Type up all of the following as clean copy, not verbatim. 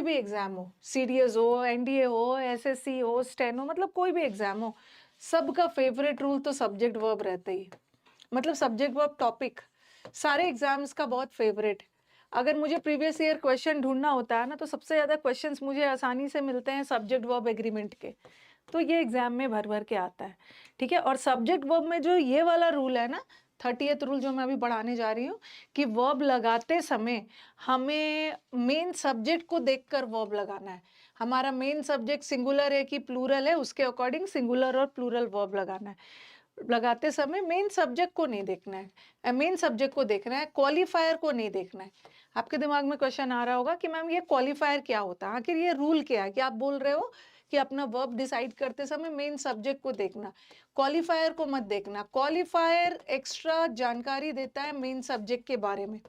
भी एग्जाम हो, सीडीएस हो, एनडीए हो, एसएससी हो, स्टेनो, मतलब कोई भी एग्जाम हो, सबका फेवरेट रूल तो सब्जेक्ट वर्ब रहता ही है। मतलब सब्जेक्ट वर्ब टॉपिक सारे एग्जाम्स का बहुत फेवरेट है। अगर मुझे प्रीवियस ईयर क्वेश्चन ढूंढना होता है ना, तो सबसे ज्यादा क्वेश्चंस मुझे आसानी से मिलते हैं सब्जेक्ट वर्ब एग्रीमेंट के। तो ये एग्जाम में भर भर के आता है, ठीक है। और सब्जेक्ट वर्ब में जो ये वाला रूल है ना, 30th रूल जो मैं अभी पढ़ाने जा रही हूँ, कि वर्ब लगाते समय हमें मेन सब्जेक्ट को देखकर वर्ब लगाना है। हमारा मेन सब्जेक्ट सिंगुलर है कि प्लूरल है, उसके अकॉर्डिंग सिंगुलर और प्लूरल वर्ब लगाना है। लगाते समय मेन सब्जेक्ट को नहीं देखना है, मेन सब्जेक्ट को देखना है, क्वालिफायर को नहीं देखना है। आपके दिमाग में क्वेश्चन आ रहा होगा कि मैम ये क्वालिफायर क्या होता है, आखिर ये रूल क्या है कि आप बोल रहे हो कि अपना वर्ब डिसाइड करते समय मेन सब्जेक्ट को देखना, क्वालिफायर को मत देखना। क्वालिफायर एक्स्ट्रा जानकारी देता है मेन सब्जेक्ट के बारे में,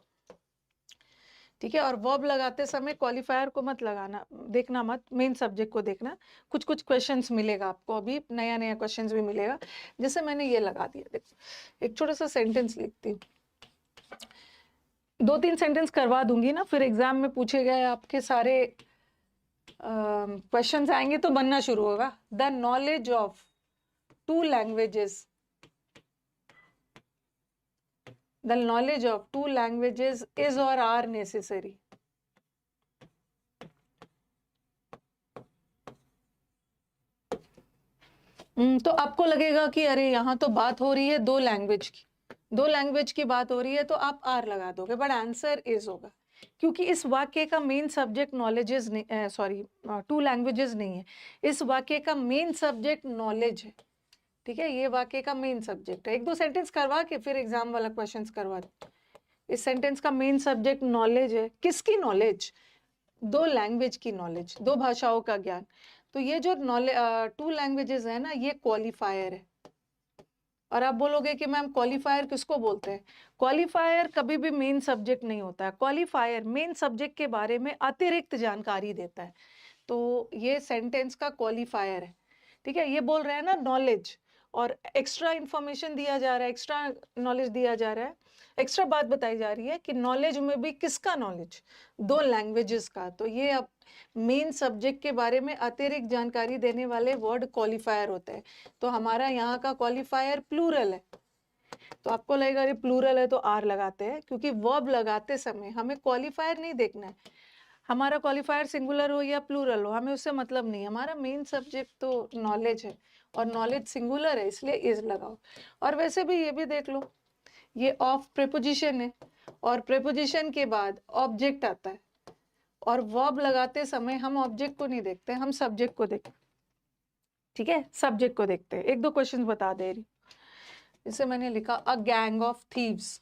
ठीक है। और वर्ब लगाते समय क्वालिफायर को मत लगाना, देखना मत, मेन सब्जेक्ट को देखना। कुछ कुछ क्वेश्चंस मिलेगा आपको, अभी नया नया क्वेश्चंस भी मिलेगा। जैसे मैंने ये लगा दिया, देखो एक छोटा सा सेंटेंस लिखती हूँ, 2-3 सेंटेंस करवा दूंगी ना, फिर एग्जाम में पूछे गए आपके सारे क्वेश्चंस आएंगे तो बनना शुरू होगा। The knowledge of 2 languages, the knowledge of 2 languages is or are necessary. तो आपको लगेगा कि अरे यहाँ तो बात हो रही है 2 लैंग्वेज की, 2 लैंग्वेज की बात हो रही है, तो आप आर लगा दोगे, बट आंसर इज होगा, क्योंकि इस वाक्य का मेन सब्जेक्ट नॉलेजेस नहीं, सॉरी 2 लैंग्वेजेस नहीं है, इस वाक्य का मेन सब्जेक्ट नॉलेज है, ठीक है। ये वाक्य का मेन सब्जेक्ट है। 1-2 सेंटेंस करवा के फिर एग्जाम वाला क्वेश्चंस करवा दो। इस सेंटेंस का मेन सब्जेक्ट नॉलेज है, किसकी नॉलेज? 2 लैंग्वेज की नॉलेज, 2 भाषाओं का ज्ञान। तो ये जो नॉलेज 2 लैंग्वेजेस है ना, ये क्वालिफायर है। और आप बोलोगे कि मैम क्वालिफायर किसको बोलते हैं? क्वालिफायर कभी भी मेन सब्जेक्ट नहीं होता है। क्वालिफायर मेन सब्जेक्ट के बारे में अतिरिक्त जानकारी देता है, तो ये सेंटेंस का क्वालिफायर है, ठीक है। ये बोल रहे हैं ना नॉलेज, और एक्स्ट्रा इंफॉर्मेशन दिया जा रहा है, एक्स्ट्रा नॉलेज दिया जा रहा है, एक्स्ट्रा बात बताई जा रही है कि नॉलेज में भी किसका नॉलेज? 2 लैंग्वेजेस का। तो ये अब मेन सब्जेक्ट के बारे में अतिरिक्त जानकारी देने वाले वर्ड क्वालिफायर होते हैं। तो हमारा यहाँ का क्वालिफायर प्लूरल है, तो आपको लगेगा अरे प्लूरल है तो आर लगाते हैं, क्योंकि वर्ब लगाते समय हमें क्वालिफायर नहीं देखना है। हमारा क्वालिफायर सिंगुलर हो या प्लूरल हो, हमें उससे मतलब नहीं, हमारा मेन सब्जेक्ट तो नॉलेज है, और नॉलेज सिंगुलर है, इसलिए इज लगाओ। और वैसे भी ये भी देख लो, ये ऑफ प्रेपोजिशन है, और प्रेपोजिशन के बाद ऑब्जेक्ट आता है, और वर्ब लगाते समय हम ऑब्जेक्ट को नहीं देखते, हम सब्जेक्ट को देखते, ठीक है, सब्जेक्ट को देखते हैं। 1-2 क्वेश्चन बता दे रही। जैसे मैंने लिखा a gang of thieves,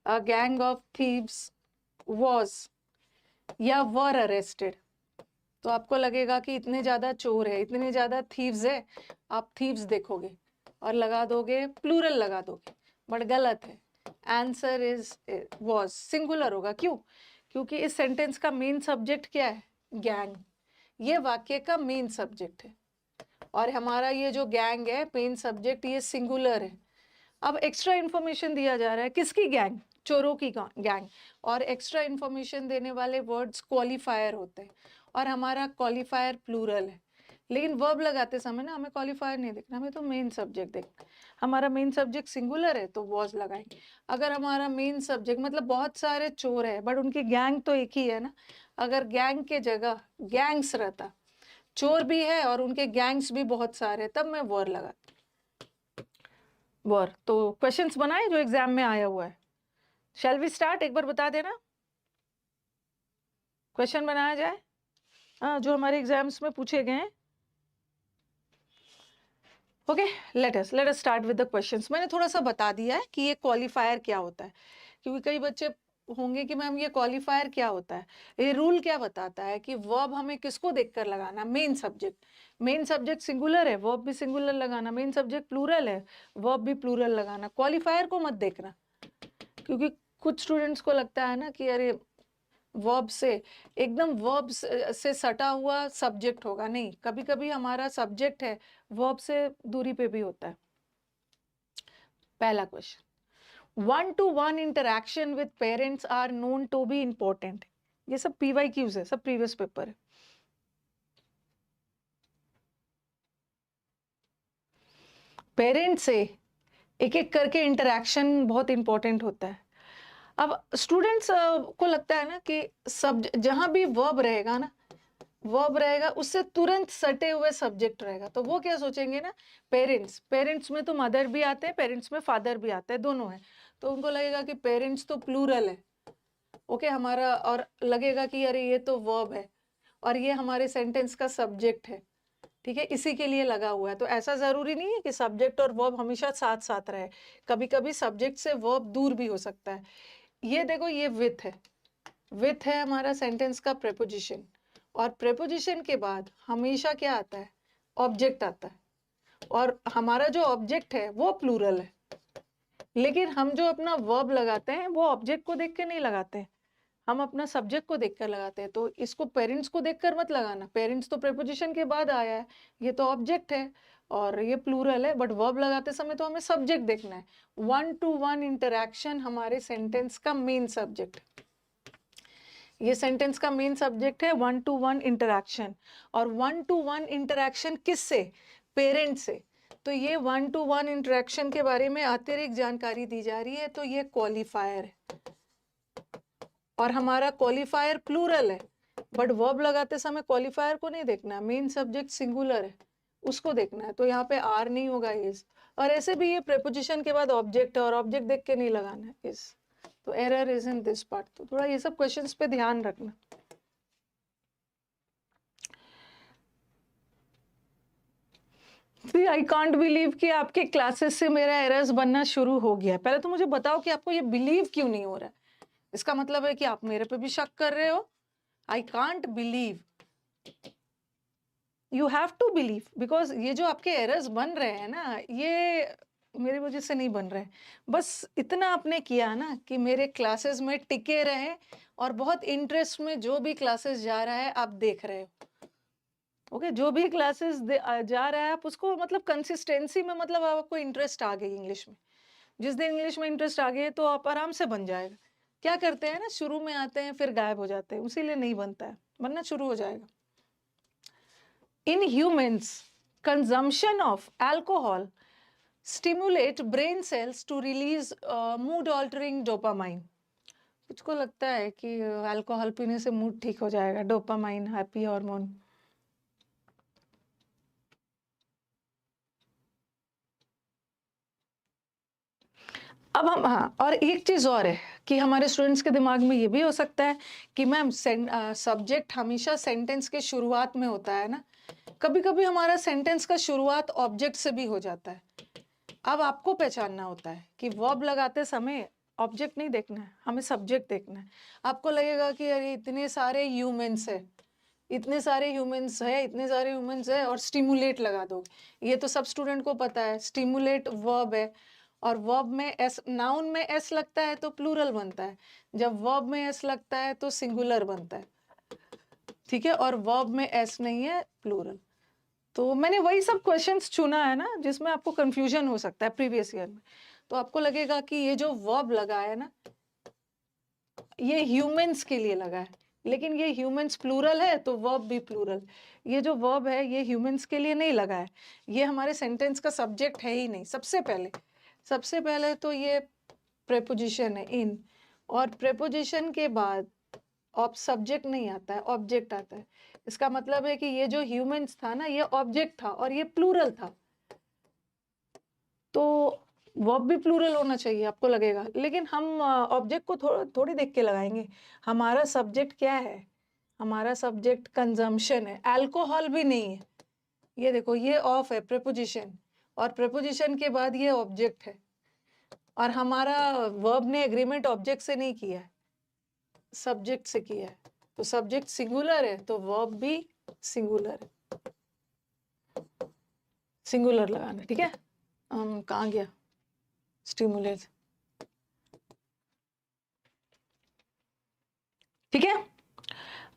a gang of thieves was या वर अरेस्टेड। तो आपको लगेगा कि इतने ज्यादा चोर है, इतने ज्यादा थीव्स है, आप थीव्स देखोगे और लगा दोगे, प्लूरल लगा दोगे, बट गलत है। आंसर इज वॉज, सिंगुलर होगा। क्यों? क्योंकि इस सेंटेंस का मेन सब्जेक्ट क्या है? गैंग। ये वाक्य का मेन सब्जेक्ट है, और हमारा ये जो गैंग है मेन सब्जेक्ट, ये सिंगुलर है। अब एक्स्ट्रा इंफॉर्मेशन दिया जा रहा है, किसकी गैंग? चोरों की गैंग। और एक्स्ट्रा इंफॉर्मेशन देने वाले वर्ड्स क्वालिफायर होते हैं, और हमारा क्वालिफायर प्लूरल है। लेकिन वर्ब लगाते समय ना हमें क्वालिफायर नहीं देखना, हमें तो मेन सब्जेक्ट देखना। हमारा मेन सब्जेक्ट सिंगुलर है तो वॉज लगाएंगे। अगर हमारा मेन सब्जेक्ट मतलब बहुत सारे चोर है बट उनकी गैंग तो एक ही है ना, अगर गैंग के जगह गैंग्स रहता, चोर भी है और उनके गैंग्स भी बहुत सारे, तब मैं वर लगाती, वर। तो क्वेश्चंस बनाए जो एग्जाम में आया हुआ है। Shall we start? एक बार बता देना, क्वेश्चन बनाया जाए। हाँ, जो हमारे एग्जाम्स में पूछे गए हैं। Okay, let us start with the questions. मैंने थोड़ा सा बता दिया है कि ये क्वालिफायर क्या होता है, क्योंकि कई बच्चे होंगे कि मैम ये क्वालिफायर क्या होता है। ये रूल क्या बताता है कि वर्ब हमें किसको देखकर लगाना? Main subject. Main subject singular है, वर्ब भी सिंगुलर लगाना। मेन सब्जेक्ट प्लूरल है, वर्ब भी प्लूरल लगाना। क्वालिफायर को मत देखना, क्योंकि कुछ स्टूडेंट्स को लगता है ना कि अरे वर्ब से एकदम वर्ब से सटा हुआ सब्जेक्ट होगा। नहीं, कभी कभी हमारा सब्जेक्ट है वर्ब से दूरी पे भी होता है। पहला question, 1-to-1 interaction with parents are known to be important. ये सब PYQs है, सब प्रीवियस पेपर है। पेरेंट्स से एक एक करके इंटरेक्शन बहुत इंपॉर्टेंट होता है। अब स्टूडेंट्स को लगता है ना कि सब जहां भी वर्ब रहेगा ना, वर्ब रहेगा उससे तुरंत सटे हुए सब्जेक्ट रहेगा, तो वो क्या सोचेंगे ना, पेरेंट्स, पेरेंट्स में तो मदर भी आते हैं, पेरेंट्स में फादर भी आते हैं, दोनों है, तो उनको लगेगा कि पेरेंट्स तो प्लूरल है, ओके हमारा, और लगेगा कि अरे ये तो वर्ब है और ये हमारे सेंटेंस का सब्जेक्ट है, ठीक है, इसी के लिए लगा हुआ है। तो ऐसा जरूरी नहीं है कि सब्जेक्ट और वर्ब हमेशा साथ साथ रहे, कभी कभी सब्जेक्ट से वर्ब दूर भी हो सकता है। ये देखो, ये विथ है, विथ है हमारा सेंटेंस का प्रेपोजिशन, और प्रेपोजिशन के बाद हमेशा क्या आता है, ऑब्जेक्ट आता है, और हमारा जो ऑब्जेक्ट है वो प्लूरल है, लेकिन हम जो अपना वर्ब लगाते हैं वो ऑब्जेक्ट को देख के नहीं लगाते हैं, हम अपना सब्जेक्ट को देखकर लगाते हैं। तो इसको पेरेंट्स को देखकर मत लगाना, पेरेंट्स तो प्रेपोजिशन के बाद आया है, ये तो ऑब्जेक्ट है और ये प्लूरल है, बट वर्ब लगाते समय तो हमें सब्जेक्ट देखना है। 1-to-1 इंटरेक्शन हमारे सेंटेंस का मेन सब्जेक्ट, ये सेंटेंस का मेन सब्जेक्ट है 1-to-1 इंटरेक्शन। और 1-to-1 इंटरेक्शन किससे, पेरेंट से। तो ये 1-to-1 इंटरेक्शन के बारे में अतिरिक्त जानकारी दी जा रही है, तो ये क्वालिफायर है, और हमारा क्वालिफायर प्लूरल है, बट वर्ब लगाते समय क्वालिफायर को नहीं देखना, मेन सब्जेक्ट सिंगुलर है उसको देखना है, तो यहाँ पे आर नहीं होगा इज। और ऐसे भी ये प्रेपोजिशन के बाद ऑब्जेक्ट है और ऑब्जेक्ट देख के नहीं लगाना है इज, तो error is in this part. तो थोड़ा ये सब क्वेश्चंस पे ध्यान रखना। आई कांट बिलीव कि आपके क्लासेस से मेरा एरर्स बनना शुरू हो गया है। पहले तो मुझे बताओ कि आपको ये बिलीव क्यों नहीं हो रहा है, इसका मतलब है कि आप मेरे पे भी शक कर रहे हो। I can't believe, you have to believe, because ये जो आपके एरर्स बन रहे हैं ना, ये मेरी वजह से नहीं बन रहे हैं। बस इतना आपने किया ना कि मेरे क्लासेस में टिके रहे, और बहुत इंटरेस्ट में जो भी क्लासेस जा रहा है आप देख रहे हो, ओके जो भी क्लासेस जा रहा है आप उसको, मतलब कंसिस्टेंसी में, मतलब आपको इंटरेस्ट आ गई इंग्लिश में, जिस दिन इंग्लिश में इंटरेस्ट आ गई तो आप आराम से बन जाएगा। क्या करते हैं ना, शुरू में आते हैं फिर गायब हो जाते हैं, उसीलिए नहीं बनता है, बनना शुरू हो जाएगा। In humans, consumption of alcohol stimulate brain cells to release mood-altering dopamine. कुछ को लगता है कि अल्कोहल पीने से मूड ठीक हो जाएगा, डोपामाइन हैप्पी हार्मोन। अब हम, हाँ, और एक चीज और है कि हमारे स्टूडेंट्स के दिमाग में ये भी हो सकता है कि मैम सब्जेक्ट हमेशा सेंटेंस के शुरुआत में होता है ना, कभी कभी हमारा सेंटेंस का शुरुआत ऑब्जेक्ट से भी हो जाता है। अब आपको पहचानना होता है कि वर्ब लगाते समय ऑब्जेक्ट नहीं देखना है, हमें सब्जेक्ट देखना है। आपको लगेगा कि अरे इतने सारे ह्यूमंस है, इतने सारे ह्यूमंस है, इतने सारे ह्यूमंस है, और स्टिमुलेट लगा दोगे, ये तो सब स्टूडेंट को पता है, स्टिमुलेट वर्ब है, और वर्ब में एस, नाउन में एस लगता है तो प्लूरल बनता है, जब वर्ब में एस लगता है तो सिंगुलर बनता है, ठीक है, और वर्ब में एस नहीं है, प्लूरल। तो मैंने वही सब क्वेश्चंस चुना है ना जिसमें आपको कंफ्यूजन हो सकता है प्रीवियस ईयर में, तो आपको लगेगा कि ये जो वर्ब लगा है ना, ये ह्यूमंस के लिए लगा है, लेकिन ये ह्यूमंस प्लूरल है तो वर्ब भी प्लूरल। ये जो वर्ब है ये ह्यूमंस के लिए नहीं लगा है, ये हमारे सेंटेंस का सब्जेक्ट है ही नहीं। सबसे पहले तो ये प्रेपोजिशन है इन, और प्रेपोजिशन के बाद सब्जेक्ट नहीं आता है, ऑब्जेक्ट आता है। इसका मतलब है कि ये जो ह्यूमंस था ना, ये ऑब्जेक्ट था और ये प्लूरल था, तो वर्ब भी प्लूरल होना चाहिए आपको लगेगा, लेकिन हम ऑब्जेक्ट को थोड़ी देख के लगाएंगे। हमारा सब्जेक्ट क्या है, हमारा सब्जेक्ट कंजम्पशन है, अल्कोहल भी नहीं है। ये देखो, ये ऑफ है प्रेपोजिशन, और प्रेपोजिशन के बाद ये ऑब्जेक्ट है, और हमारा वर्ब ने एग्रीमेंट ऑब्जेक्ट से नहीं किया है, सब्जेक्ट से किया है। तो सब्जेक्ट सिंगुलर है तो वर्ब भी सिंगुलर है, सिंगुलर लगाना, ठीक है। कहाँ गया स्टिमुलेट, ठीक है।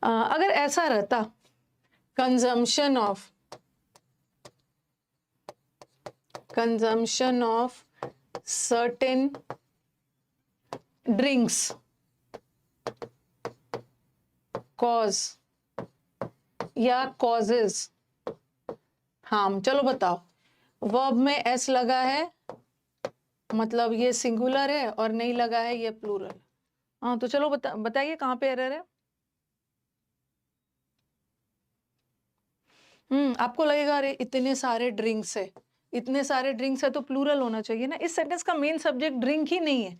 अगर ऐसा रहता, consumption of certain drinks, cause या कॉजेज, हार्म। चलो बताओ, वर्ब में एस लगा है मतलब ये सिंगुलर है, और नहीं लगा है ये प्लूरल। हाँ तो चलो बताइए कहाँ पे एरर है। आपको लगेगा अरे इतने सारे ड्रिंक्स है, इतने सारे ड्रिंक्स है तो प्लूरल होना चाहिए ना। इस सेंटेंस का मेन सब्जेक्ट ड्रिंक ही नहीं है,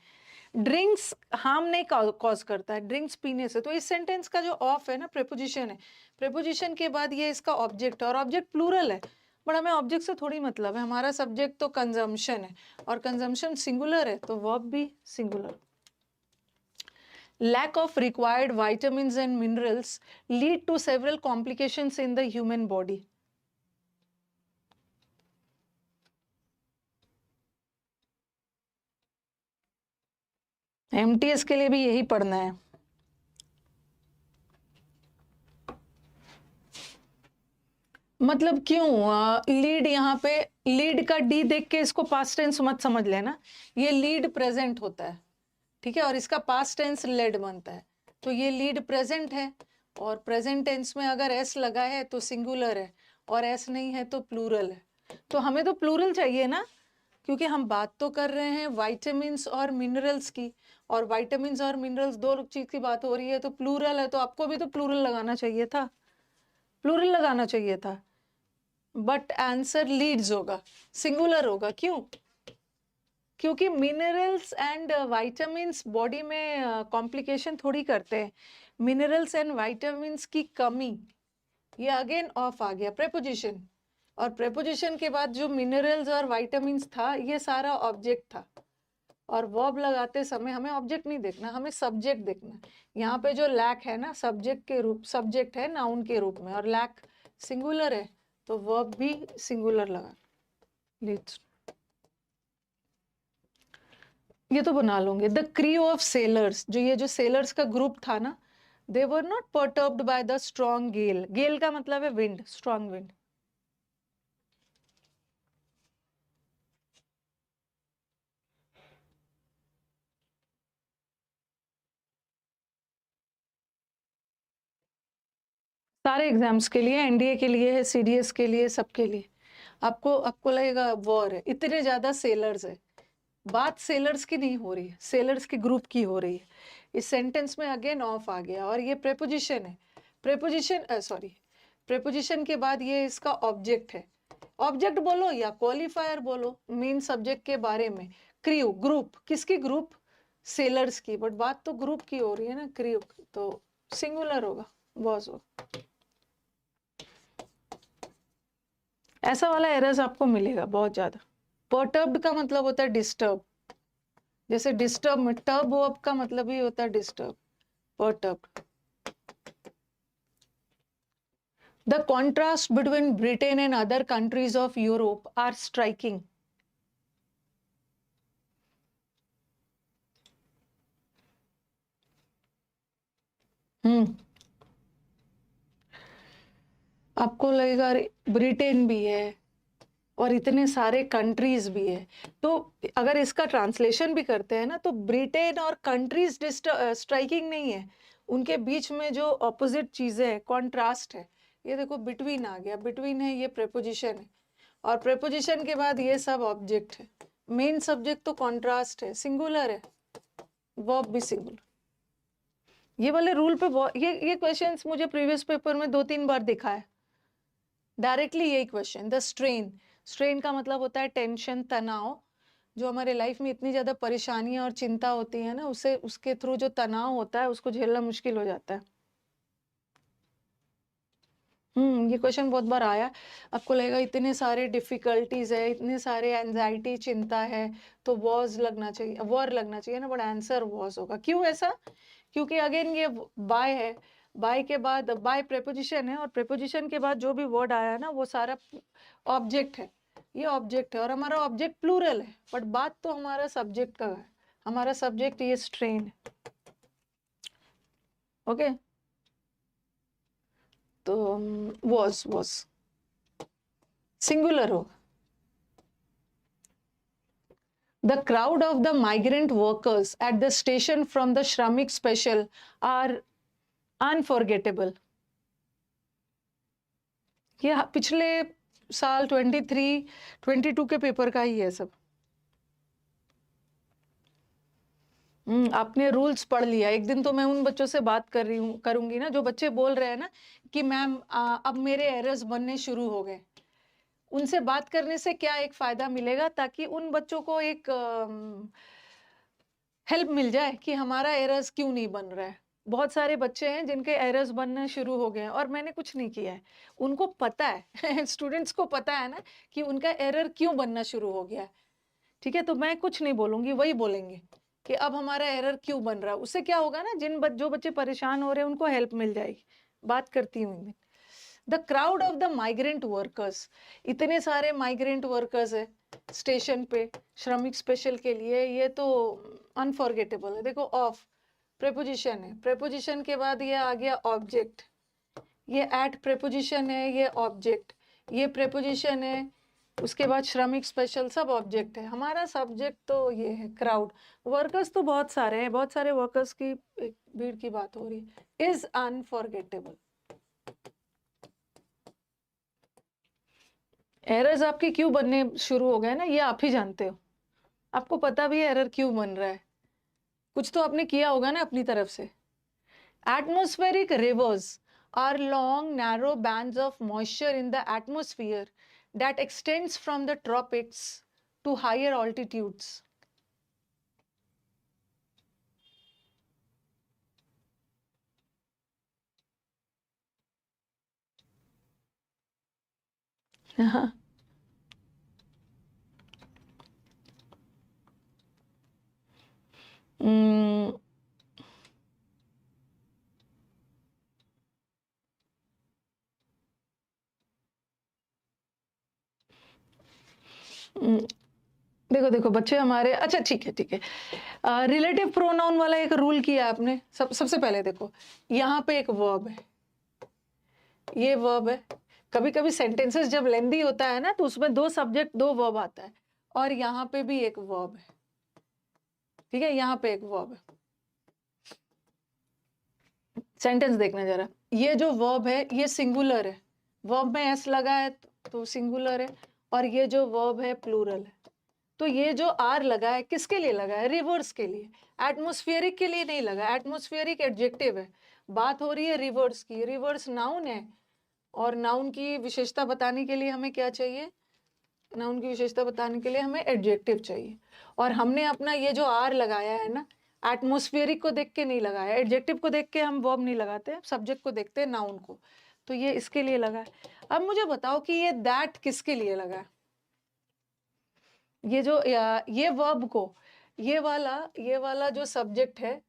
ड्रिंक्स हार्म नहीं कॉज करता है ड्रिंक्स पीने से। तो इस सेंटेंस का जो ऑफ है ना, प्रेपोजिशन है, प्रेपोजिशन के बाद ये इसका ऑब्जेक्ट है, और ऑब्जेक्ट प्लूरल है। बट हमें ऑब्जेक्ट से थोड़ी मतलब है, हमारा सब्जेक्ट तो कंजम्पशन है, और कंजम्पशन सिंगुलर है तो वर्ब भी singular. Lack of required vitamins and minerals lead to several complications in the human body. MTS के लिए भी यही पढ़ना है। मतलब क्यों लीड, यहाँ पे लीड का डी देख के इसको पास्ट टेंस मत समझ लेना, ये लीड प्रेजेंट होता है, ठीक है, और इसका पास्ट टेंस लेड बनता है। तो ये लीड प्रेजेंट है, और प्रेजेंट टेंस में अगर एस लगा है तो सिंगुलर है, और एस नहीं है तो प्लूरल है। तो हमें तो प्लूरल चाहिए ना, क्योंकि हम बात तो कर रहे हैं वाइटामिन्स और मिनरल्स की, और वाइटामिन्स और मिनरल्स दो चीज की बात हो रही है, तो प्लूरल है, तो आपको भी तो प्लूरल लगाना चाहिए था, प्लूरल लगाना चाहिए था। बट आंसर लीड्स होगा, सिंगुलर होगा। क्यों? क्योंकि मिनरल्स एंड वाइटामिन्स बॉडी में कॉम्प्लिकेशन थोड़ी करते हैं। मिनरल्स एंड वाइटामिन्स की कमी, ये अगेन ऑफ आ गया प्रेपोजिशन, और प्रेपोजिशन के बाद जो मिनरल्स और वाइटामिन्स था ये सारा ऑब्जेक्ट था। और वर्ब लगाते समय हमें ऑब्जेक्ट नहीं देखना, हमें सब्जेक्ट देखना। यहाँ पे जो लैक है ना, सब्जेक्ट के रूप, सब्जेक्ट है नाउन के रूप में, और लैक सिंगुलर है तो वर्ब भी सिंगुलर लगा। लीड्स, ये तो बना लोगे। द क्रू ऑफ सेलर्स, जो ये जो सेलर्स का ग्रुप था ना, they were not perturbed by the strong gale. Gale का मतलब है विंड, स्ट्रॉन्ग विंड। सारे एग्जाम्स के लिए, एनडीए के लिए है, सीडीएस के लिए, सबके लिए। आपको लगेगा वॉर है, इतने ज्यादा सेलर्स है। बात सेलर्स की नहीं हो रही है, सेलर्स के ग्रुप की हो रही है। इस सेंटेंस में अगेन ऑफ आ गया, और ये प्रेपोजिशन है। प्रेपोजिशन के बाद ये इसका ऑब्जेक्ट है। ऑब्जेक्ट बोलो या क्वालिफायर बोलो, मेन सब्जेक्ट के बारे में। क्रू, ग्रुप, किसकी ग्रुप? सेलर्स की। बट बात तो ग्रुप की हो रही है ना, क्रू, तो सिंगुलर होगा, वॉज होगा। ऐसा वाला एरर्स आपको मिलेगा बहुत ज्यादा। पर्टर्ब्ड का मतलब होता है डिस्टर्ब, जैसे डिस्टर्ब में टर्ब वर्ब का मतलब ही होता है disturb, perturbed. The contrast between Britain and other countries of Europe are striking. आपको लगेगा अरे ब्रिटेन भी है और इतने सारे कंट्रीज भी है, तो अगर इसका ट्रांसलेशन भी करते हैं ना, तो ब्रिटेन और कंट्रीज स्ट्राइकिंग नहीं है, उनके बीच में जो ऑपोजिट चीजें है, कॉन्ट्रास्ट है। ये देखो बिटवीन आ गया, बिटवीन है, ये प्रेपोजिशन है, और प्रेपोजिशन के बाद ये सब ऑब्जेक्ट है। मेन सब्जेक्ट तो कॉन्ट्रास्ट है, सिंगुलर है, वर्ब भी सिंगुलर। ये वाले रूल पे ये क्वेश्चंस मुझे प्रीवियस पेपर में 2-3 बार दिखा है, डायरेक्टली यही क्वेश्चन। द स्ट्रेन, स्ट्रेन का मतलब होता है टेंशन, तनाव। जो हमारे लाइफ में इतनी ज्यादा परेशानियां और चिंता होती है ना, उसे उसके थ्रू जो तनाव होता है उसको झेलना मुश्किल हो जाता है। ये क्वेश्चन बहुत बार आया। आपको लगेगा इतने सारे डिफिकल्टीज है, इतने सारे एंजाइटी, चिंता है, तो वॉज लगना चाहिए, वॉर लगना चाहिए ना, बट आंसर वॉज होगा। क्यों ऐसा? क्योंकि अगेन ये बाय है, बाय के बाद बाय प्रेपोजिशन है, और प्रेपोजिशन के बाद जो भी वर्ड आया ना वो सारा ऑब्जेक्ट है। ये ऑब्जेक्ट है, और हमारा ऑब्जेक्ट प्लूरल है, बट बात तो हमारा सब्जेक्ट का है। हमारा सब्जेक्ट ये स्ट्रेन है। ओके, तो वॉज सिंगुलर होगा। The crowd of the migrant workers at the station from the Shramik Special are unforgettable. ये पिछले साल 23 22 के पेपर का ही है सब। आपने रूल्स पढ़ लिया। एक दिन तो मैं उन बच्चों से बात करूंगी ना जो बच्चे बोल रहे हैं ना कि मैम अब मेरे एरर्स बनने शुरू हो गए। उनसे बात करने से क्या एक फायदा मिलेगा, ताकि उन बच्चों को एक हेल्प मिल जाए कि हमारा एरर्स क्यों नहीं बन रहा है। बहुत सारे बच्चे हैं जिनके एरर्स बनना शुरू हो गए हैं और मैंने कुछ नहीं किया है, उनको पता है स्टूडेंट्स को पता है ना कि उनका एरर क्यों बनना शुरू हो गया है। ठीक है, तो मैं कुछ नहीं बोलूंगी, वही बोलेंगे कि अब हमारा एरर क्यों बन रहा है। उससे क्या होगा ना, जो बच्चे परेशान हो रहे हैं उनको हेल्प मिल जाएगी। बात करती हूँ। The crowd of the migrant workers, इतने सारे माइग्रेंट वर्कर्स है स्टेशन पे श्रमिक स्पेशल के लिए, ये तो अनफॉरगेटेबल है। देखो ऑफ प्रेपोजिशन है, प्रेपोजिशन के बाद ये आ गया ऑब्जेक्ट, ये एट प्रेपोजिशन है, ये ऑब्जेक्ट, ये प्रेपोजिशन है, उसके बाद श्रमिक स्पेशल, सब ऑब्जेक्ट है। हमारा सब्जेक्ट तो ये है क्राउड। वर्कर्स तो बहुत सारे हैं, बहुत सारे वर्कर्स की एक भीड़ की बात हो रही है। Is unforgettable. एरर्स आपके क्यों बनने शुरू हो गए ना, ये आप ही जानते हो। आपको पता भी है एरर क्यों बन रहा है, कुछ तो आपने किया होगा ना अपनी तरफ से। Atmospheric rivers are long, narrow bands of moisture in the atmosphere that extends from the tropics to higher altitudes. हम्म, देखो देखो बच्चे हमारे, अच्छा ठीक है ठीक है। रिलेटिव प्रोनाउन वाला एक रूल किया आपने। सबसे पहले देखो, यहाँ पे एक वर्ब है, ये वर्ब है। कभी कभी सेंटेंसेस जब लेंदी होता है ना तो उसमें दो सब्जेक्ट दो वर्ब आता है, और यहाँ पे भी एक वर्ब है। ठीक है, यहाँ पे एक वर्ब है। सेंटेंस देखना जरा, ये जो वर्ब है ये सिंगुलर है, वर्ब में एस लगा है तो सिंगुलर है, और ये जो वर्ब है प्लूरल है। तो ये जो आर लगा है किसके लिए लगा है? रिवर्स के लिए। एटमोस्फेरिक के लिए नहीं लगा, एटमोस्फेरिक एडजेक्टिव है। बात हो रही है रिवर्स की, रिवर्स नाउन है, और नाउन की विशेषता बताने के लिए हमें क्या चाहिए? नाउन की विशेषता बताने के लिए हमें एडजेक्टिव चाहिए। और हमने अपना ये जो आर लगाया है ना, एटमोस्फेरिक को देख के नहीं लगाया, एडजेक्टिव को देख के हम वर्ब नहीं लगाते, सब्जेक्ट को देखते हैं, नाउन को। तो ये इसके लिए लगा है। अब मुझे बताओ कि ये दैट किसके लिए लगा है? ये जो ये वर्ब को, ये वाला जो सब्जेक्ट है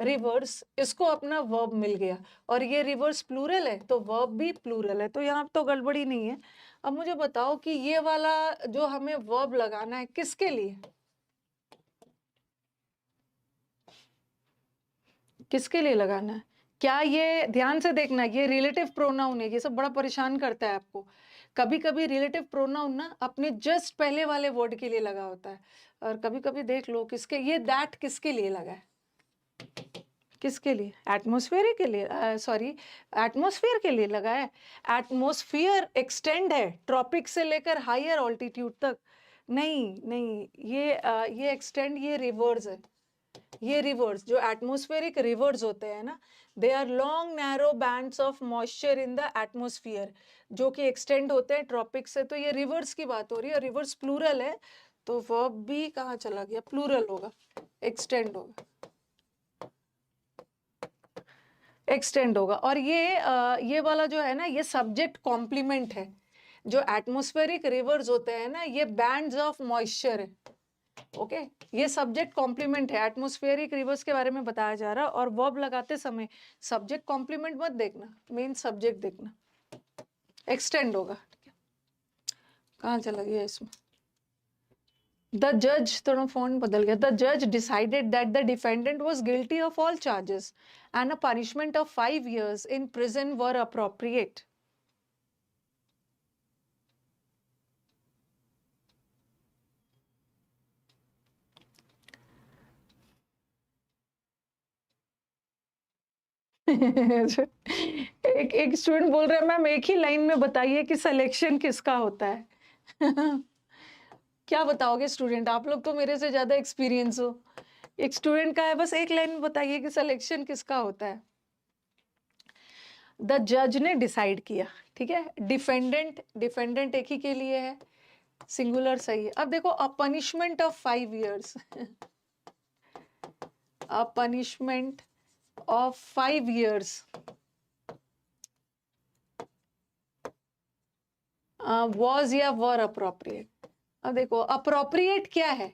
रिवर्स, इसको अपना वर्ब मिल गया, और ये रिवर्स प्लूरल है तो वर्ब भी प्लूरल है, तो यहाँ तो गड़बड़ी नहीं है। अब मुझे बताओ कि ये वाला जो हमें वर्ब लगाना है किसके लिए? किसके लिए लगाना है? क्या ये ध्यान से देखना, ये रिलेटिव प्रोनाउन है, ये सब बड़ा परेशान करता है आपको। कभी कभी रिलेटिव प्रोनाउन ना अपने जस्ट पहले वाले वर्ड के लिए लगा होता है, और कभी कभी देख लो किसके, ये दैट किसके लिए लगा है? किसके लिए? एटमॉस्फेयर के लिए, सॉरी, एटमॉस्फेयर के लिए लगा है। एटमॉस्फेयर एक्सटेंड है ट्रॉपिक से लेकर हायर ऑल्टीट्यूड तक। नहीं नहीं, ये एक्सटेंड, ये रिवर्स है। ये रिवर्स, जो एटमॉस्फेरिक रिवर्स होते हैं ना, they are long narrow bands of moisture in the atmosphere, जो कि एक्सटेंड होते हैं ट्रॉपिक से। तो ये रिवर्स की बात हो रही है, और रिवर्स प्लूरल है, तो वर्ब भी कहाँ चला गया? प्लूरल होगा, एक्सटेंड होगा, एक्सटेंड होगा। और ये वाला जो है ना, ये सब्जेक्ट कॉम्प्लीमेंट है। जो एटमॉस्फेरिक रिवर्स होते हैं ना, ये बैंड्स ऑफ मॉइस्चर है। ओके, ये सब्जेक्ट कॉम्प्लीमेंट है, एटमॉस्फेरिक रिवर्स के बारे में बताया जा रहा है। और वर्ब लगाते समय सब्जेक्ट कॉम्प्लीमेंट मत देखना, मेन सब्जेक्ट देखना। एक्सटेंड होगा। कहाँ चला गया इसमें? द जज, थोड़ा फोन बदल गया। द जज decided that the defendant was guilty of all charges and a punishment of 5 years in prison were appropriate. एक स्टूडेंट बोल रहा है मैम एक ही लाइन में बताइए कि सिलेक्शन किसका होता है। क्या बताओगे स्टूडेंट, आप लोग तो मेरे से ज्यादा एक्सपीरियंस हो। एक स्टूडेंट का है, बस एक लाइन में बताइए कि सिलेक्शन किसका होता है। द जज ने डिसाइड किया, ठीक है। डिफेंडेंट एक ही के लिए है, सिंगुलर सही है। अब देखो, a punishment of 5 years, a punishment of 5 years was या वर अप्रोप्रिएट। अब देखो अप्रोप्रिएट क्या है,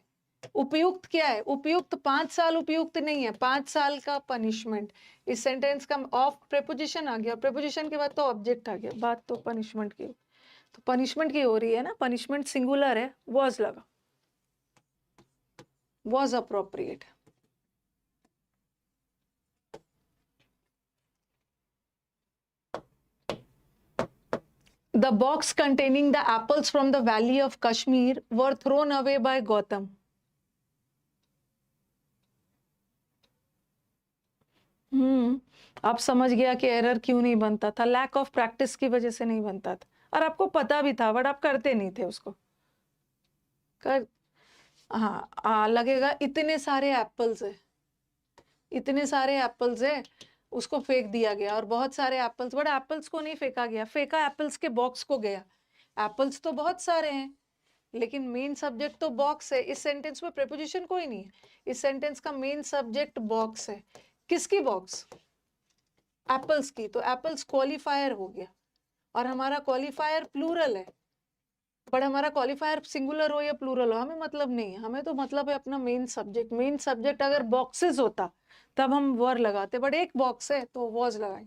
उपयुक्त क्या है, उपयुक्त 5 साल उपयुक्त नहीं है, 5 साल का पनिशमेंट। इस सेंटेंस का ऑफ प्रेपोजिशन आ गया, प्रेपोजिशन के बाद तो ऑब्जेक्ट आ गया, बात तो पनिशमेंट की, तो पनिशमेंट की हो रही है ना, पनिशमेंट सिंगुलर है, वॉज लगा, was appropriate. The box containing the apples from the valley of Kashmir were thrown away by Gautam. आप समझ गया कि एरर क्यों नहीं बनता था, लैक ऑफ प्रैक्टिस की वजह से नहीं बनता था, और आपको पता भी था बट आप करते नहीं थे उसको। कर हाँ लगेगा इतने सारे एप्पल्स है, इतने सारे एप्पल्स है, उसको फेंक दिया गया, और बहुत सारे एप्पल्स, बट एप्पल्स को नहीं फेंका गया, फेंका एप्पल्स के बॉक्स को गया। एप्पल्स तो बहुत सारे हैं लेकिन मेन सब्जेक्ट तो बॉक्स है। इस सेंटेंस में प्रेपोजिशन कोई नहीं है, इस सेंटेंस का मेन सब्जेक्ट बॉक्स है। किसकी बॉक्स, एप्पल्स की, तो एप्पल्स क्वालिफायर हो गया, और हमारा क्वालिफायर प्लूरल है, बट हमारा क्वालिफायर सिंगुलर हो या प्लूरल हो हमें मतलब नहीं है, हमें तो मतलब है अपना मेन सब्जेक्ट। मेन सब्जेक्ट अगर बॉक्सेस होता तब हम वर लगाते, बट एक बॉक्स है तो वॉज लगाए।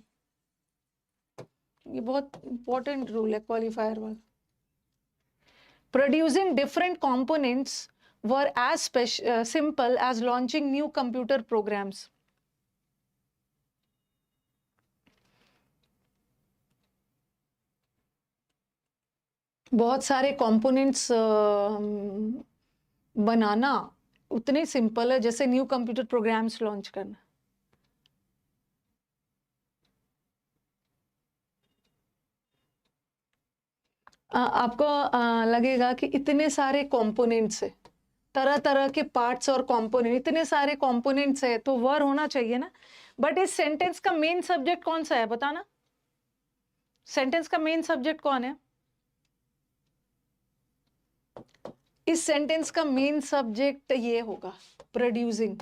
ये बहुत इंपॉर्टेंट रूल है क्वालिफायर वाला। Producing different components were as simple as launching new computer programs. बहुत सारे components बनाना उतने सिंपल है जैसे न्यू कंप्यूटर प्रोग्राम्स लॉन्च करना। आपको लगेगा कि इतने सारे कंपोनेंट्स है, तरह तरह के पार्ट्स और कंपोनेंट, इतने सारे कंपोनेंट्स है तो वर होना चाहिए ना, बट इस सेंटेंस का मेन सब्जेक्ट कौन सा है बताना, सेंटेंस का मेन सब्जेक्ट कौन है? इस सेंटेंस का मेन सब्जेक्ट ये होगा प्रोड्यूसिंग।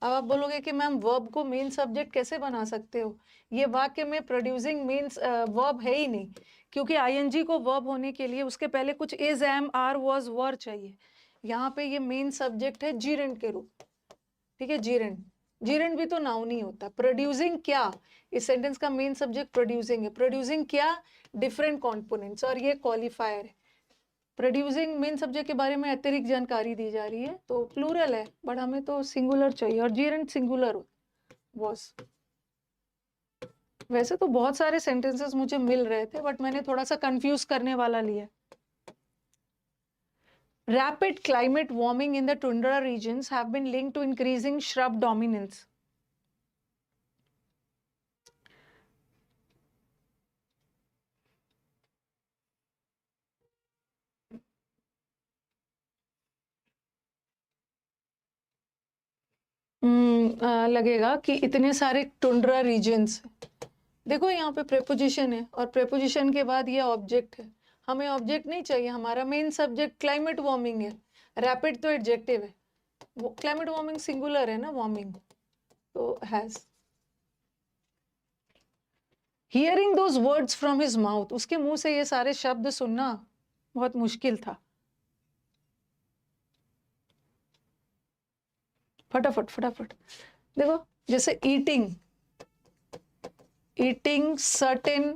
अब आप बोलोगे कि मैम वर्ब को मेन सब्जेक्ट कैसे बना सकते हो, ये वाक्य में प्रोड्यूसिंग मेन वर्ब है ही नहीं, क्योंकि आईएनजी को वर्ब होने के लिए उसके पहले कुछ इज, एम, आर, वाज, वर चाहिए। यहाँ पे ये मेन सब्जेक्ट है जीरेंड के रूप, ठीक है। जीरेंड, जीरेंड भी तो नाउन ही होता है। प्रोड्यूसिंग क्या, इस सेंटेंस का मेन सब्जेक्ट प्रोड्यूसिंग है। प्रोड्यूसिंग क्या, डिफरेंट कॉम्पोनेंट्स, और ये क्वालिफायर है। प्रोड्यूसिंग मेन सब्जेक्ट के बारे में अतिरिक्त जानकारी दी जा रही है, तो प्लूरल है बट हमें तो सिंगुलर चाहिए, और जीरेंड सिंगुलर वॉज। वैसे तो बहुत सारे सेंटेंसेस मुझे मिल रहे थे बट मैंने थोड़ा सा कंफ्यूज करने वाला लिया। Rapid climate warming in the tundra regions have been linked to increasing shrub dominance. लगेगा कि इतने सारे टुंड्रा रीजन्स, देखो यहाँ पे प्रेपोजिशन है और प्रेपोजिशन के बाद ये ऑब्जेक्ट है, हमें ऑब्जेक्ट नहीं चाहिए, हमारा मेन सब्जेक्ट क्लाइमेट वार्मिंग है। रैपिड तो एडजेक्टिव है, वो क्लाइमेट वार्मिंग सिंगुलर है ना, वार्मिंग तो has. Hearing those words from his mouth, उसके मुंह से ये सारे शब्द सुनना बहुत मुश्किल था। फटाफट फटाफट देखो, जैसे eating certain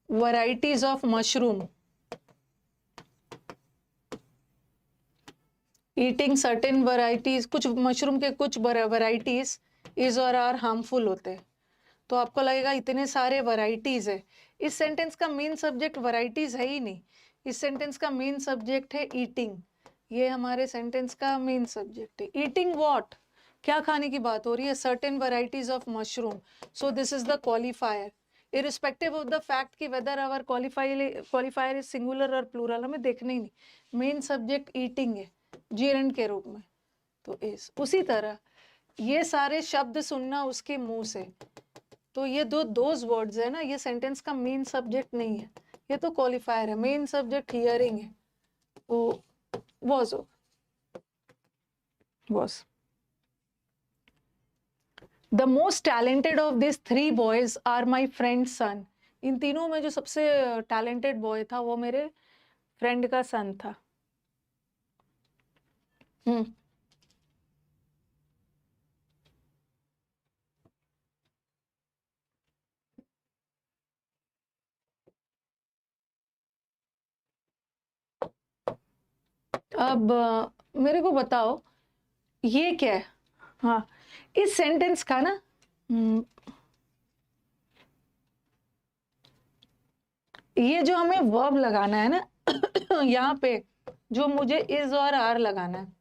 varieties of mushroom, eating certain varieties, कुछ मशरूम के कुछ वैरायटीज इज और आर हार्मफुल होते हैं, तो आपको लगेगा इतने सारे वैरायटीज है। इस सेंटेंस का मेन सब्जेक्ट वैरायटीज है ही नहीं, इस सेंटेंस का मेन सब्जेक्ट है ईटिंग, ये हमारे सेंटेंस का मेन सब्जेक्ट है। ईटिंग व्हाट, क्या खाने की बात हो रही है? Certain varieties of mushroom, so this is the qualifier, irrespective of the fact कि whether our qualifier is singular और प्लूरल, हमें देखना ही नहीं, मेन सब्जेक्ट ईटिंग है जीरंड के रूप में, तो इस उसी तरह ये सारे शब्द सुनना उसके मुंह से, तो ये दोज वर्ड्स है ना, ये सेंटेंस का मेन सब्जेक्ट नहीं है, ये तो क्वालिफायर है, मेन सब्जेक्ट हियरिंग है, वो was. The most talented of these three boys are my friend's son. इन तीनों में जो सबसे टैलेंटेड बॉय था वो मेरे फ्रेंड का सन था. अब मेरे को बताओ ये क्या है? हाँ, इस सेंटेंस का ना ये जो हमें वर्ब लगाना है ना यहाँ पे जो मुझे इज और आर लगाना है,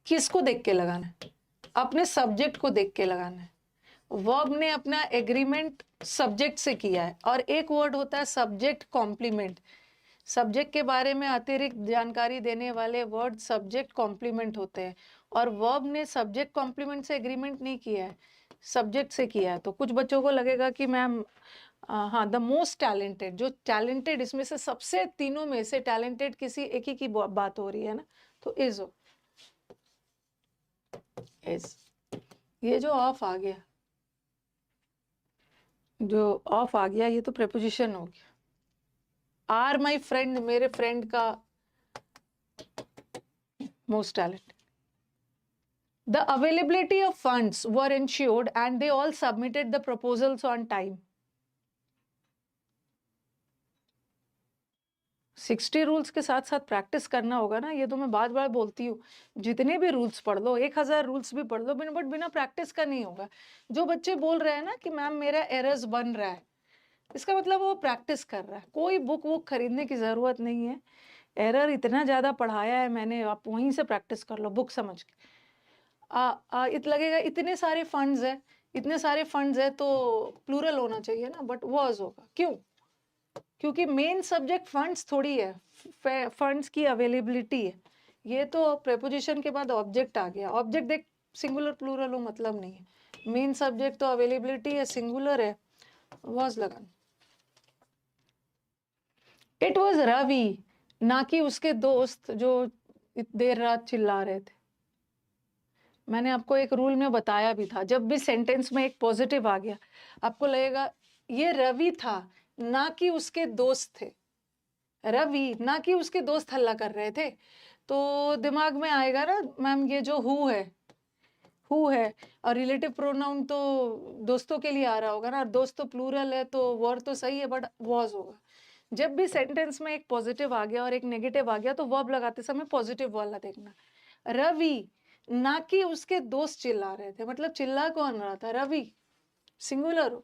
किसको देख के लगाना है? अपने सब्जेक्ट को देख के लगाना है. वर्ब ने अपना एग्रीमेंट सब्जेक्ट से किया है, और एक वर्ड होता है सब्जेक्ट कॉम्प्लीमेंट. सब्जेक्ट के बारे में अतिरिक्त जानकारी देने वाले वर्ड सब्जेक्ट कॉम्प्लीमेंट होते हैं, और वर्ब ने सब्जेक्ट कॉम्प्लीमेंट से एग्रीमेंट नहीं किया है, सब्जेक्ट से किया है. तो कुछ बच्चों को लगेगा कि मैम हाँ, द मोस्ट टैलेंटेड, जो टैलेंटेड इसमें से सबसे तीनों में से टैलेंटेड किसी एक ही की बात हो रही है ना, तो इज ये जो ऑफ आ गया, ये तो प्रेपोजिशन हो गया. आर माई फ्रेंड, मेरे फ्रेंड का most talent. The availability of funds were ensured and they all submitted the proposals on time. 60 rules के साथ साथ प्रैक्टिस करना होगा ना, ये तो मैं बार बार बोलती हूँ. जितने भी रूल्स पढ़ लो, 1000 रूल्स भी पढ़ लो, बट बिना प्रैक्टिस का नहीं होगा. जो बच्चे बोल रहे हैं ना कि मैम मेरा एरर्स बन रहा है, इसका मतलब वो प्रैक्टिस कर रहा है. कोई बुक वुक खरीदने की जरूरत नहीं है. एरर इतना ज्यादा पढ़ाया है मैंने, आप वहीं से प्रैक्टिस कर लो बुक समझ के. लगेगा इतने सारे फंड्स है तो प्लूरल होना चाहिए ना, बट वाज होगा. क्यों? क्योंकि मेन सब्जेक्ट फंड्स थोड़ी है, फंड्स की अवेलेबिलिटी है. ये तो प्रेपोजिशन के बाद ऑब्जेक्ट आ गया. ऑब्जेक्ट देख सिंगुलर प्लूरल हो मतलब नहीं है. मेन सब्जेक्ट तो अवेलेबिलिटी है, सिंगुलर है, वाज लगाना. इट वाज रवि, ना कि उसके दोस्त जो देर रात चिल्ला रहे थे. मैंने आपको एक रूल में बताया भी था, जब भी सेंटेंस में एक पॉजिटिव आ गया आपको लगेगा ये रवि था, ना कि उसके दोस्त थे. रवि ना कि उसके दोस्त हल्ला कर रहे थे, तो दिमाग में आएगा ना मैम ये जो हु है और रिलेटिव प्रोनाउन तो दोस्तों के लिए आ रहा होगा ना, दोस्त तो प्लूरल है तो वर्ड तो सही है बट वॉज होगा. जब भी सेंटेंस में एक पॉजिटिव आ गया और एक नेगेटिव आ गया तो वर्ब लगाते समय पॉजिटिव वाला देखना. रवि ना कि उसके दोस्त चिल्ला रहे थे, मतलब चिल्ला कौन रहा था? Ravi, singular.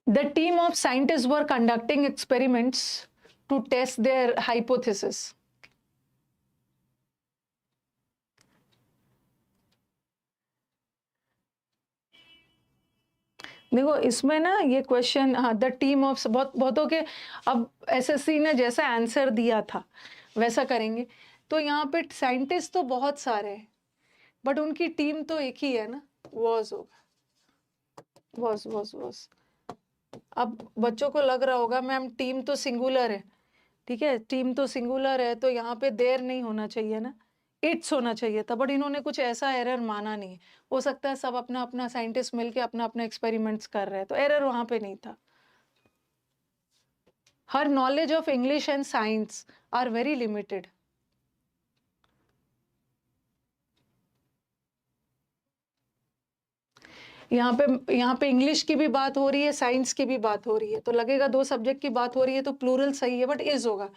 The team of scientists were conducting experiments to test their hypothesis. देखो इसमें ना ये क्वेश्चन, हाँ, द टीम ऑफ बहुतों के, अब एसएससी ने जैसा आंसर दिया था वैसा करेंगे. तो यहाँ पे साइंटिस्ट तो बहुत सारे हैं बट उनकी टीम तो एक ही है ना, वॉज होगा. वॉज. अब बच्चों को लग रहा होगा मैम टीम तो सिंगुलर है, ठीक है, टीम तो सिंगुलर है तो यहाँ पे देर नहीं होना चाहिए ना, इट्स होना चाहिए था. बट इन्होंने कुछ ऐसा एरर माना नहीं. हो सकता है सब अपना अपना साइंटिस्ट मिलके अपना अपना एक्सपेरिमेंट्स कर रहे हैं, तो एरर वहां पे नहीं था. Her knowledge of English and science are very limited. यहाँ पे इंग्लिश की भी बात हो रही है, साइंस की भी बात हो रही है, तो लगेगा दो सब्जेक्ट की बात हो रही है तो प्लूरल सही है, बट इज होगा.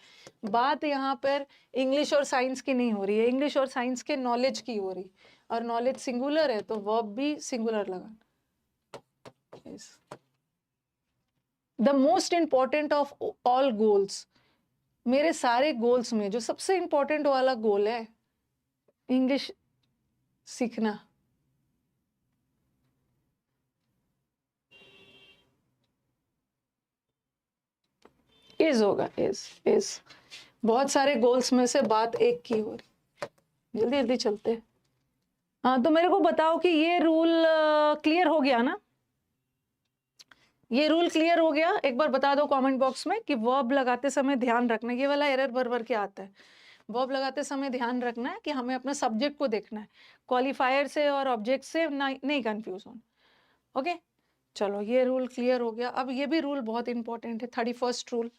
बात यहाँ पर इंग्लिश और साइंस की नहीं हो रही है, इंग्लिश और साइंस के नॉलेज की हो रही, और नॉलेज सिंगुलर है तो वर्ब भी सिंगुलर लगा. The most important of all goals, मेरे सारे गोल्स में जो सबसे इंपॉर्टेंट वाला गोल है इंग्लिश सीखना। इज होगा, इज बहुत सारे गोल्स में से बात एक की हो रही। जल्दी जल्दी चलते हैं। हाँ, तो मेरे को बताओ कि ये रूल क्लियर हो गया ना? ये रूल क्लियर हो गया? एक बार बता दो कमेंट बॉक्स में कि वर्ब लगाते समय ध्यान रखना, ये वाला एरर भर के आता है। वर्ब लगाते समय ध्यान रखना है कि हमें अपने सब्जेक्ट को देखना है, क्वालिफायर से और ऑब्जेक्ट से नहीं कंफ्यूज होना। ओके, चलो ये रूल क्लियर हो गया। अब ये भी रूल बहुत इंपॉर्टेंट है, 31st रूल।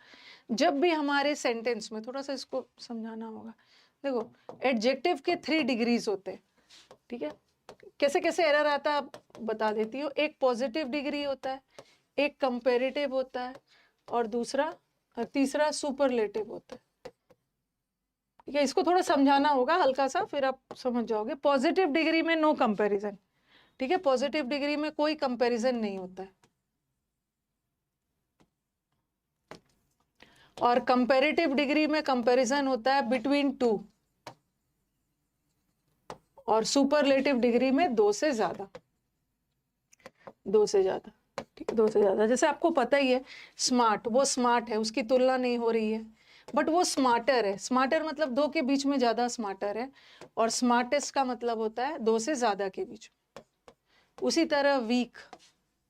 जब भी हमारे सेंटेंस में, थोड़ा सा इसको समझाना होगा। देखो, एडजेक्टिव के 3 डिग्रीज होते हैं, ठीक है? कैसे कैसे एरर आता है बता देती हूँ। एक पॉजिटिव डिग्री होता है, एक कंपेरेटिव होता है, और तीसरा सुपरलेटिव होता है। ठीक है, इसको थोड़ा समझाना होगा हल्का सा, फिर आप समझ जाओगे। पॉजिटिव डिग्री में नो कंपैरिजन, ठीक है? पॉजिटिव डिग्री में कोई कंपैरिजन नहीं होता है। और कंपैरेटिव डिग्री में कंपैरिजन होता है बिटवीन 2, और सुपरलेटिव डिग्री में 2 से ज्यादा। 2 से ज्यादा, ठीक है? 2 से ज्यादा। जैसे आपको पता ही है, स्मार्ट, वो स्मार्ट है, उसकी तुलना नहीं हो रही है, बट वो स्मार्टर है। स्मार्टर मतलब 2 के बीच में ज्यादा स्मार्टर है, और स्मार्टेस्ट का मतलब होता है 2 से ज्यादा के बीच। उसी तरह वीक,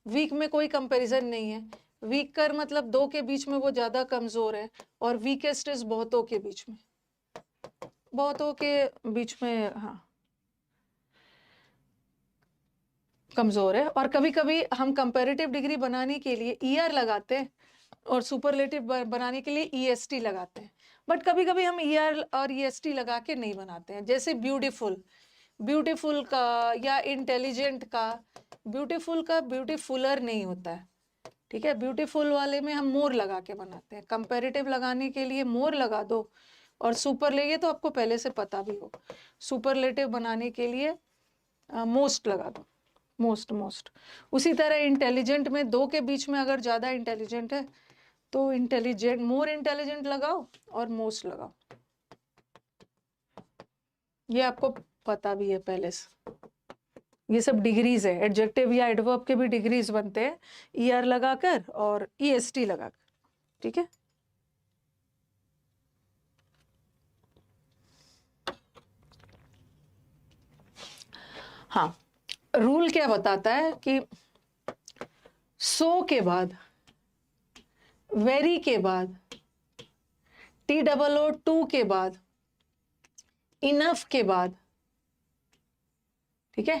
वीक में कोई कंपैरिजन नहीं है। वीक कर मतलब 2 के बीच में वो ज्यादा कमजोर है, और वीकेस्ट इज बहुतों के बीच में, बहुतों के बीच में, हाँ, कमजोर है। और कभी कभी हम कंपैरेटिव डिग्री बनाने के लिए ईआर लगाते हैं, और सुपरलेटिव बनाने के लिए ईएसटी लगाते हैं। बट कभी कभी हम ईआर और ईएसटी लगा के नहीं बनाते हैं। जैसे ब्यूटीफुल, ब्यूटीफुल का या इंटेलिजेंट का, ब्यूटीफुल का ब्यूटीफुलर नहीं होता है, ठीक है? ब्यूटीफुल वाले में हम मोर लगा के बनाते हैं। कंपैरेटिव लगाने के लिए मोर लगा दो, और सुपरलेटिव तो आपको पहले से पता भी हो, सुपरलेटिव बनाने के लिए मोस्ट लगा दो, मोस्ट। उसी तरह इंटेलिजेंट में 2 के बीच में अगर ज्यादा इंटेलिजेंट है तो इंटेलिजेंट, मोर इंटेलिजेंट लगाओ और मोस्ट लगाओ। ये आपको पता भी है पहले से। ये सब डिग्रीज है, एडजेक्टिव या एडवर्ब के भी डिग्रीज बनते हैं ईआर लगाकर और ईएसटी लगाकर, ठीक है? हाँ, रूल क्या बताता है कि सो के बाद, वेरी के बाद, TOO के बाद, इनफ के बाद, ठीक है?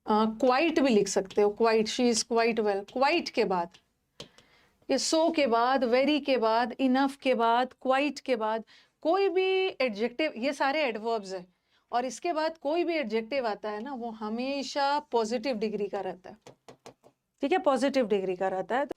क्वाइट भी लिख सकते हो, quite, she is quite well. Quite के बाद, ये सो के बाद, वेरी के बाद, इनफ के बाद, क्वाइट के बाद कोई भी एडजेक्टिव, ये सारे एडवर्ब्स है, और इसके बाद कोई भी एडजेक्टिव आता है ना, वो हमेशा पॉजिटिव डिग्री का रहता है, ठीक है? पॉजिटिव डिग्री का रहता है।